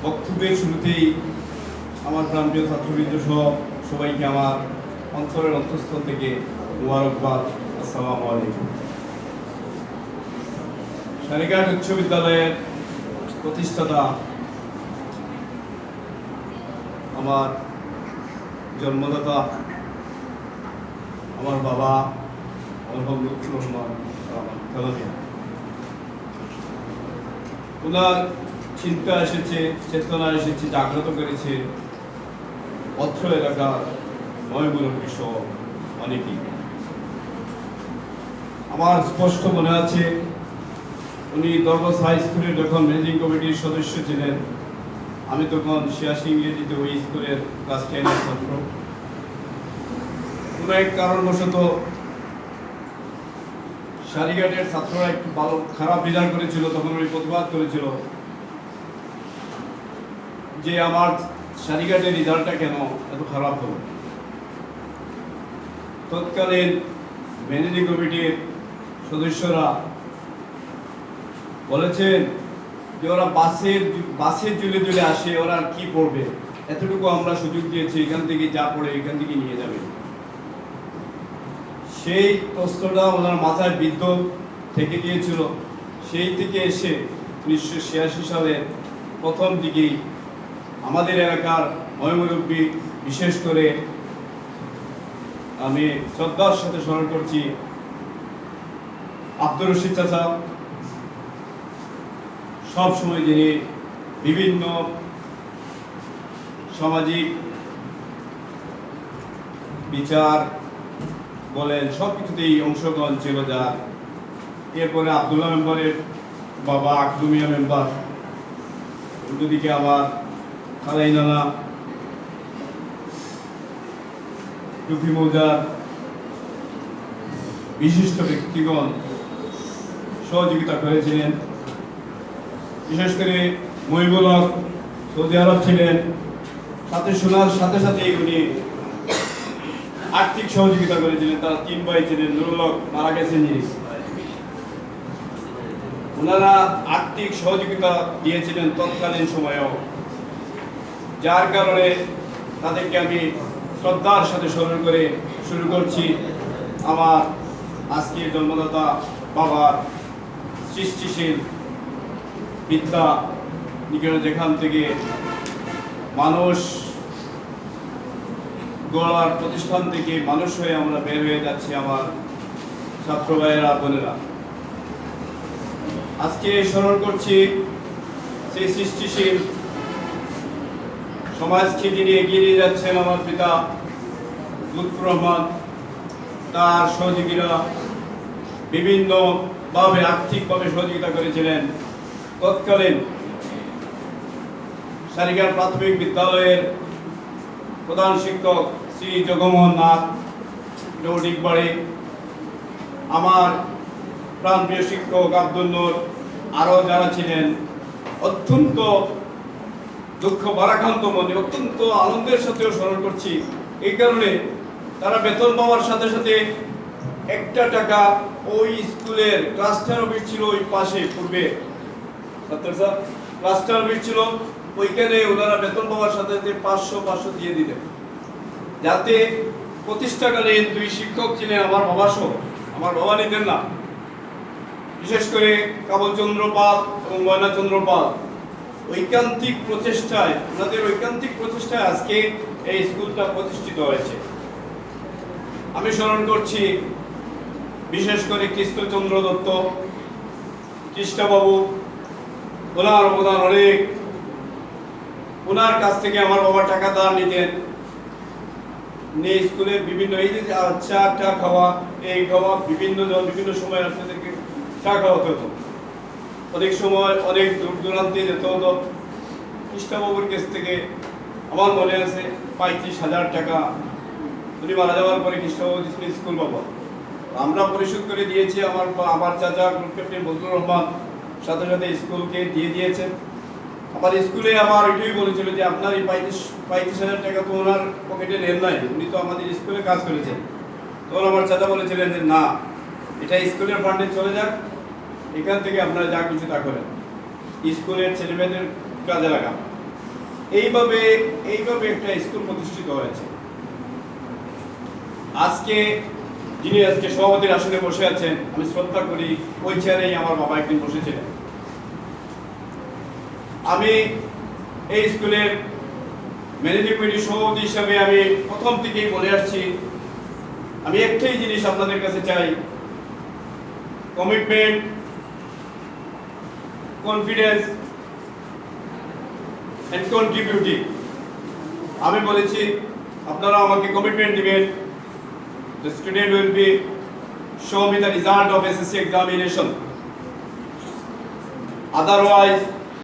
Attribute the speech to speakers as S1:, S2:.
S1: বক্তব্যের শুরুতেই আমার প্রাণপ্রিয় ছাত্রবৃন্দ সহ সবাইকে আমার অন্তরের অন্তঃস্থল থেকে মুবারকবাদ। আসসালামু আলাইকুম। সারিঘাট উচ্চ বিদ্যালয়ের প্রতিষ্ঠাতা আমার জন্মদাতা আমার বাবা লুৎফুর রহমান কালামিয়া। ওনার চিন্তা এসেছে, চেতনা এসেছে, জাগ্রত করেছে অত্র এলাকার ময়মুরব্বী সহ অনেকেই। আমার স্পষ্ট মনে আছে উনি দরবাস হাই স্কুলের যখন ম্যানেজিং কমিটির সদস্য ছিলেন, আমি তখন ৮৬ ইংরেজিতে ওই স্কুলের ক্লাস 10-এর ছাত্র। কোনো এক কারণবশত সারিঘাটের ছাত্ররা একটু ভালো খারাপ রেজাল্ট করেছিল, তখন উনি প্রতিবাদ করেছিল যে আমার সারিঘাটের রেজাল্টটা কেন এত খারাপ হলো। তৎকালীন ম্যানেজিং কমিটির সদস্যরা বলেছেন যে ওরা বাসে চলে আসে, ওরা আর কি পড়বে, এতটুকু আমরা সুযোগ দিয়েছি, এখান থেকে যা পড়ে এখান থেকে নিয়ে যাবে। সেই প্রশ্নটা ওনার মাথায় বিদ্ধ থেকে গিয়েছিল। সেই থেকে এসে ১৯৮৬ সালের প্রথম দিকেই আমাদের এলাকার ময়মুরব্বী, বিশেষ করে আমি শ্রদ্ধার সাথে স্মরণ করছি আব্দুর রশিদ চাচা, সবসময় যিনি বিভিন্ন সামাজিক বিচার বলেন সব কিছুতেই অংশগ্রহণ ছিল যার। এরপরে আব্দুল্লাহ মেম্বারের বাবা আকদুমিয়া মেম্বার, উল্টোদিকে আবার খালাই নানা, টুফি মৌজার বিশিষ্ট ব্যক্তিগণ সহযোগিতা করেছিলেন। বিশেষ করে মহিবুল হক সৌদি আরব ছিলেন, সাথে শোনার সাথে সাথে উনি আর্থিক সহযোগিতা করেছিলেন। তার 3 ভাই ছিলেন, নুরুল হক মারা গেছেন যিনি, ওনারা আর্থিক সহযোগিতা দিয়েছিলেন তৎকালীন সময়েও, যার কারণে তাদেরকে আমি শ্রদ্ধার সাথে স্মরণ করে শুরু করছি আমার আজকের জন্মদাতা বাবার সৃষ্টিশীল বিদ্যা নিকেতন, যেখান থেকে মানুষ গড়ার প্রতিষ্ঠান থেকে মানুষ হয়ে আমরা বের হয়ে যাচ্ছি। আমার ছাত্র ভাইয়েরা, বোনেরা, আজকে স্মরণ করছি সেই সৃষ্টিশীল সমাজকে যিনি এগিয়ে নিয়ে যাচ্ছেন আমার পিতা লুৎফুর রহমান। তার সহযোগীরা বিভিন্নভাবে আর্থিকভাবে সহযোগিতা করেছিলেন। তৎকালীন সারিঘাট প্রাথমিক বিদ্যালয়ের প্রধান শিক্ষক শ্রী জগমোহন নাথ ডৌডিকবাড়ি, আমার প্রাণপ্রিয় শিক্ষক আব্দুল নূর, আরও যারা ছিলেন, অত্যন্ত দুঃখ ভারাক্রান্ত মনে, অত্যন্ত আনন্দের সাথেও স্মরণ করছি। এই কারণে তারা বেতন পাওয়ার সাথে সাথে একটা টাকা ওই স্কুলের ক্লাস্টার অফিস ছিল ওই পাশে, পূর্বে ক্লাস্টার অফিস ছিল, ওইখানে ওনারা বেতন পাওয়ার সাথে সাথে 500 দিয়ে দিতেন, যাতে প্রতিষ্ঠাকালীন 2 শিক্ষক ছিলেন আমার বাবা সহ, আমার বাবা নিতেন না, বিশেষ করে কাবল চন্দ্র পাল এবং ময়না চন্দ্র পাল। ঐকান্তিক প্রচেষ্টায়, ওনাদের ঐকান্তিক প্রচেষ্টায় আজকে এই স্কুলটা প্রতিষ্ঠিত হয়েছে। আমি স্মরণ করছি বিশেষ করে কৃষ্ণচন্দ্র দত্ত, কৃষ্ণবাবু, ওনার অবদান অনেক। ওনার কাছ থেকে আমার বাবা টাকা ধার নিতেন, নিয়ে স্কুলে বিভিন্ন এই যে চা খাওয়া, এই খাওয়া, বিভিন্ন সময় আপনাদেরকে চা খাওয়াতে হতো। অনেক সময় অনেক দূর দূরান্তে যেতে হতো। কৃষ্ণবাবুর কাছ থেকে আমার মনে আছে 35,000 টাকা উনি মারা যাওয়ার পরে কৃষ্ণবাবু দিয়েছিলেন স্কুল বাবা, আমরা পরিশোধ করে দিয়েছি। আমার চাচা গ্রুপ ক্যাপ্টেন বজলুর রহমান সাথে সাথে স্কুলকে দিয়ে দিয়েছেন। আমার স্কুলে আমার এটাই বলেছিল যে আপনার এই 35,000 টাকা তো ওনার পকেটে নেন নাই, উনি তো আমাদের স্কুলে কাজ করেছেন। তখন আমার চাচা বলেছিলেন যে না, এটা স্কুলের ফান্ডে চলে যাক, এখান থেকে আপনারা যা কিছু তা করেন, স্কুলের ছেলেমেয়েদের কাজে লাগান। এইভাবে একটা স্কুল প্রতিষ্ঠিত হয়েছে। আজকে যিনি সভাপতির আসনে বসে আছেন, আমি শ্রদ্ধা করি, ওই চেয়ারেই আমার বাবা একদিন বসেছিলেন। আমি এই স্কুলের ম্যানেজিং কমিটির সভাপতি হিসাবে আমি প্রথম থেকেই বলে আসছি, আমি একটাই জিনিস আপনাদের কাছে চাই, কমিটমেন্ট, কনফিডেন্স এন্ড কন্ট্রিবিউটিং। আমি বলেছি আপনারা আমাকে কমিটমেন্ট দিবেন, the student will be show me the result of SSC examination, otherwise